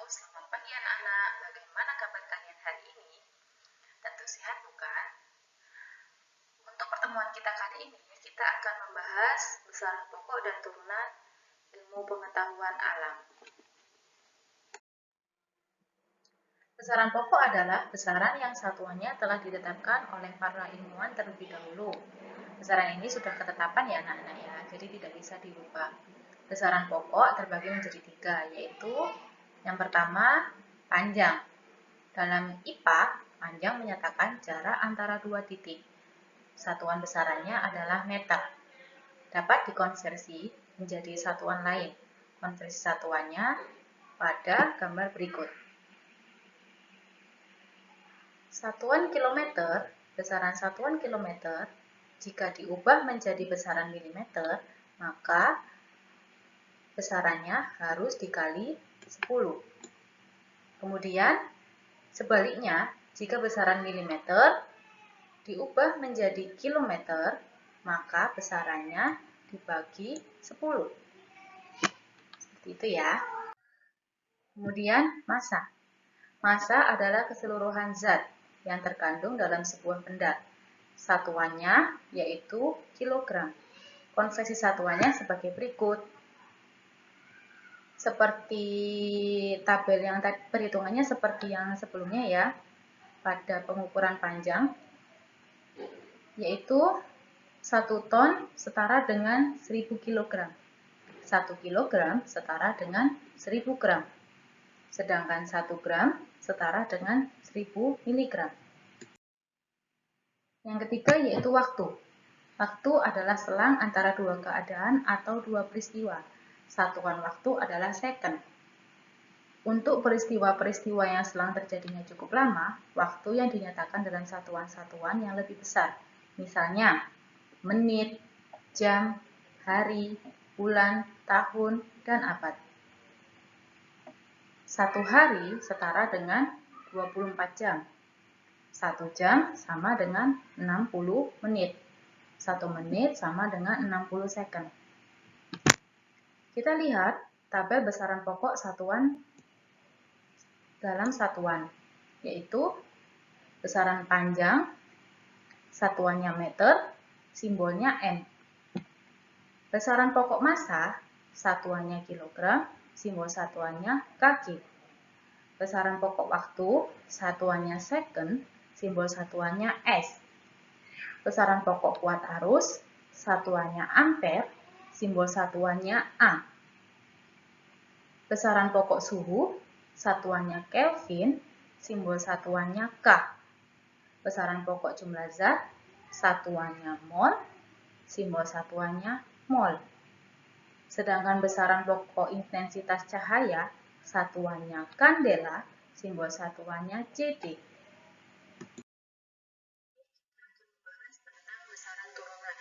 selamat pagi anak-anak. Bagaimana kabar kalian hari ini? Tentu sehat bukan? Untuk pertemuan kita kali ini, kita akan membahas besaran pokok dan turunan ilmu pengetahuan alam. Besaran pokok adalah besaran yang satuannya telah ditetapkan oleh para ilmuwan terlebih dahulu. Besaran ini sudah ketetapan ya anak-anak ya, jadi tidak bisa dirubah. Besaran pokok terbagi menjadi 3, yaitu yang pertama, panjang. Dalam IPA, panjang menyatakan jarak antara 2 titik. Satuan besarannya adalah meter. Dapat dikonversi menjadi satuan lain. Konversi satuannya pada gambar berikut. Satuan kilometer, besaran satuan kilometer, jika diubah menjadi besaran milimeter, maka besarannya harus dikali 10. Kemudian, sebaliknya, jika besaran milimeter diubah menjadi kilometer, maka besarannya dibagi 10. Seperti itu ya. Kemudian, massa. Massa adalah keseluruhan zat yang terkandung dalam sebuah benda. Satuannya yaitu kilogram. Konversi satuannya sebagai berikut. Seperti tabel yang tadi, perhitungannya seperti yang sebelumnya ya. Pada pengukuran panjang, yaitu 1 ton setara dengan 1000 kg. 1 kg setara dengan 1000 gram. Sedangkan 1 gram setara dengan 1000 mg. Yang ketiga yaitu waktu. Waktu adalah selang antara 2 keadaan atau 2 peristiwa. Satuan waktu adalah second. Untuk peristiwa-peristiwa yang selang terjadinya cukup lama, waktu yang dinyatakan dalam satuan-satuan yang lebih besar. Misalnya, menit, jam, hari, bulan, tahun, dan abad. 1 hari setara dengan 24 jam. 1 jam sama dengan 60 menit. 1 menit sama dengan 60 second. Kita lihat tabel besaran pokok satuan dalam satuan, yaitu besaran panjang, satuannya meter, simbolnya M. Besaran pokok massa, satuannya kilogram, simbol satuannya kg. Besaran pokok waktu, satuannya second, simbol satuannya S. Besaran pokok kuat arus, satuannya ampere, simbol satuannya A. Besaran pokok suhu, satuannya Kelvin, simbol satuannya K. Besaran pokok jumlah zat, satuannya mol, simbol satuannya mol. Sedangkan besaran pokok intensitas cahaya, satuannya kandela, simbol satuannya CD. Besaran turunan.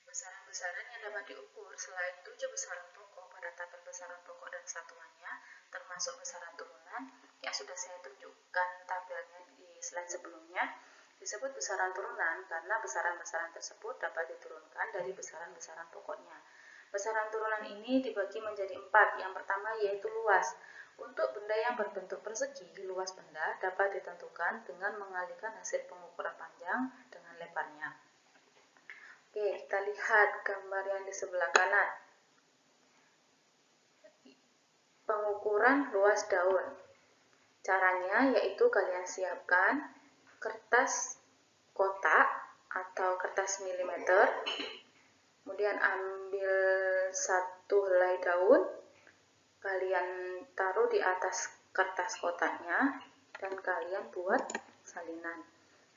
Besaran-besaran yang dapat diukur selain 7 besaran pokok pada tabel besaran pokok dan satuannya, termasuk besaran turunan yang sudah saya tunjukkan tabelnya di slide sebelumnya, disebut besaran turunan karena besaran-besaran tersebut dapat diturunkan dari besaran-besaran pokoknya. Besaran turunan ini dibagi menjadi 4. Yang pertama yaitu luas. Untuk benda yang berbentuk persegi, luas benda dapat ditentukan dengan mengalihkan hasil pengukuran panjang dengan lebarnya. Oke, kita lihat gambar yang di sebelah kanan. Pengukuran luas daun. Caranya yaitu kalian siapkan kertas kotak atau kertas milimeter. Kemudian ambil 1 helai daun, kalian taruh di atas kertas kotaknya dan kalian buat salinan.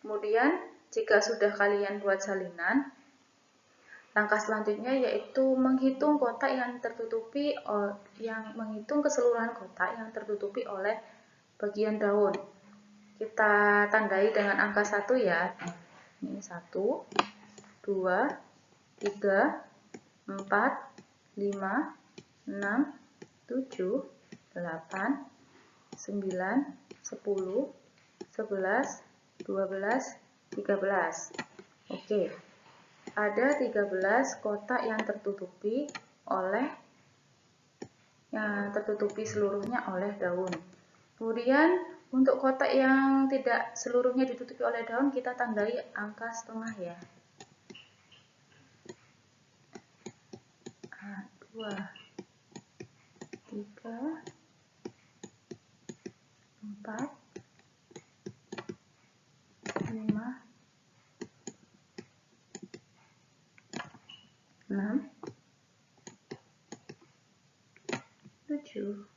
Kemudian jika sudah kalian buat salinan, langkah selanjutnya yaitu menghitung kotak yang tertutupi, menghitung keseluruhan kotak yang tertutupi oleh bagian daun. Kita tandai dengan angka 1 ya. Ini 1, 2, 3, 4, 5, 6, 7, 8, 9, 10, 11, 12, 13. Oke. Ada 13 kotak yang tertutupi seluruhnya oleh daun. Kemudian untuk kotak yang tidak seluruhnya ditutupi oleh daun, kita tandai angka setengah ya. 2, 3, 4, 5, 6, 7,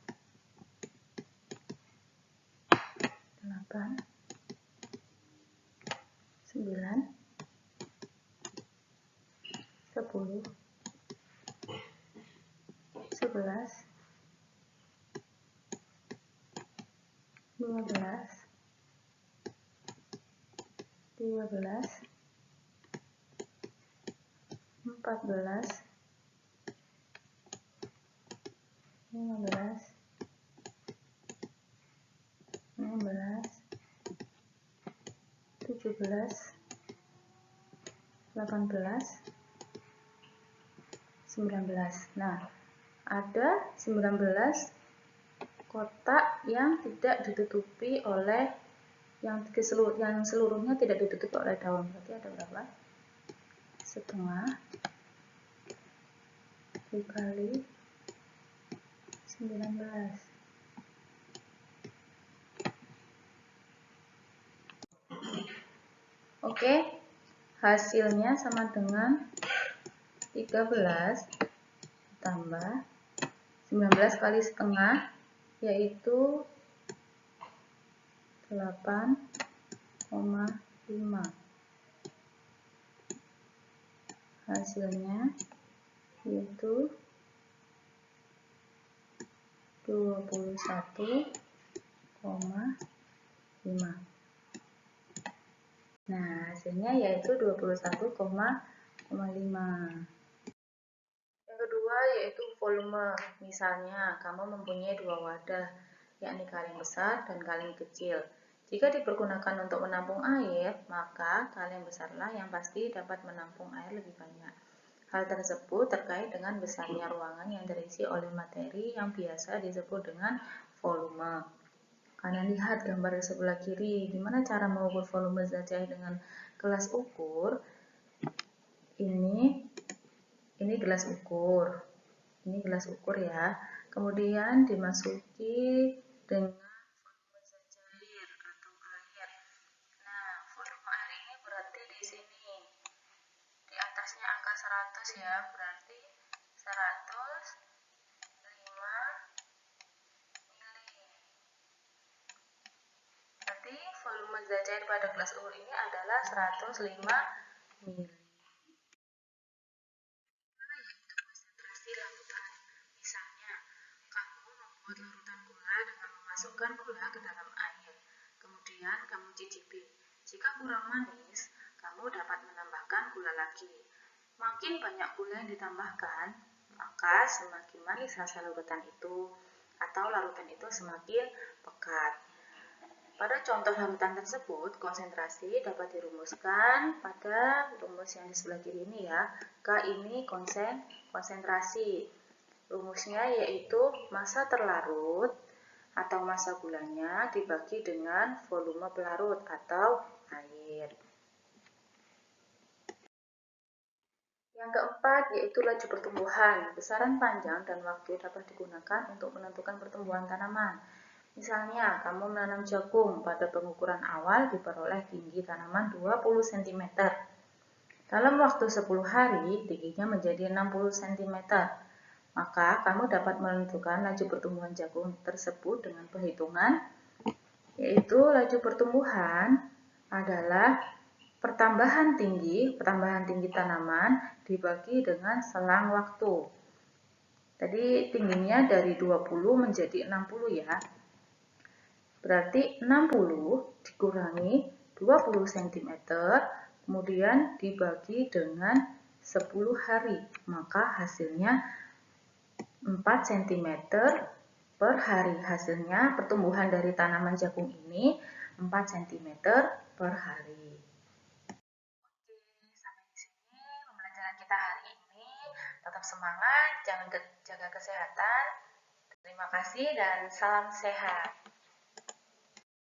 8, 9, 10, 11, 12, 13, 14, 15, 16, 17, 18, 19. Nah, ada 19 kotak yang tidak ditutupi oleh yang seluruhnya tidak ditutupi oleh daun. Berarti ada berapa? Setengah dikali 19. Oke, hasilnya sama dengan 13 tambah 19 kali setengah, yaitu 8,5. Hasilnya yaitu 21,5. Nah, hasilnya yaitu 21,5. Yang kedua yaitu volume. Misalnya, kamu mempunyai 2 wadah, yakni kaleng besar dan kaleng kecil. Jika dipergunakan untuk menampung air, maka kaleng besarlah yang pasti dapat menampung air lebih banyak. Hal tersebut terkait dengan besarnya ruangan yang terisi oleh materi yang biasa disebut dengan volume. Kalian lihat gambar di sebelah kiri, gimana cara mengukur volume zat cair dengan gelas ukur. Ini gelas ukur. Ini gelas ukur ya. Kemudian dimasuki dengan volume zat cair atau air. Nah, volume air ini berarti di sini. Di atasnya angka 100 ya, berarti 105 mili. Berarti volume zat cair pada gelas ukur ini adalah 105 mili. Misalnya, kamu membuat larutan gula dengan memasukkan gula ke dalam air. Kemudian kamu cicipi. Jika kurang manis, kamu dapat menambahkan gula lagi. Makin banyak gula yang ditambahkan, maka semakin manis rasa larutan itu, atau larutan itu semakin pekat. Pada contoh larutan tersebut, konsentrasi dapat dirumuskan pada rumus yang di sebelah kiri ini ya. K ini konsentrasi. Rumusnya yaitu massa terlarut atau massa gulanya dibagi dengan volume pelarut atau air. Yang keempat yaitu laju pertumbuhan. Besaran panjang dan waktu dapat digunakan untuk menentukan pertumbuhan tanaman. Misalnya, kamu menanam jagung, pada pengukuran awal diperoleh tinggi tanaman 20 cm. Dalam waktu 10 hari, tingginya menjadi 60 cm. Maka, kamu dapat menentukan laju pertumbuhan jagung tersebut dengan perhitungan, yaitu laju pertumbuhan adalah pertambahan tinggi tanaman dibagi dengan selang waktu. Tadi tingginya dari 20 menjadi 60 ya. Berarti 60 dikurangi 20 cm, kemudian dibagi dengan 10 hari. Maka hasilnya 4 cm per hari. Hasilnya pertumbuhan dari tanaman jagung ini 4 cm per hari. Oke, sampai di sini pembelajaran kita hari ini. Tetap semangat, jangan jaga kesehatan. Terima kasih dan salam sehat.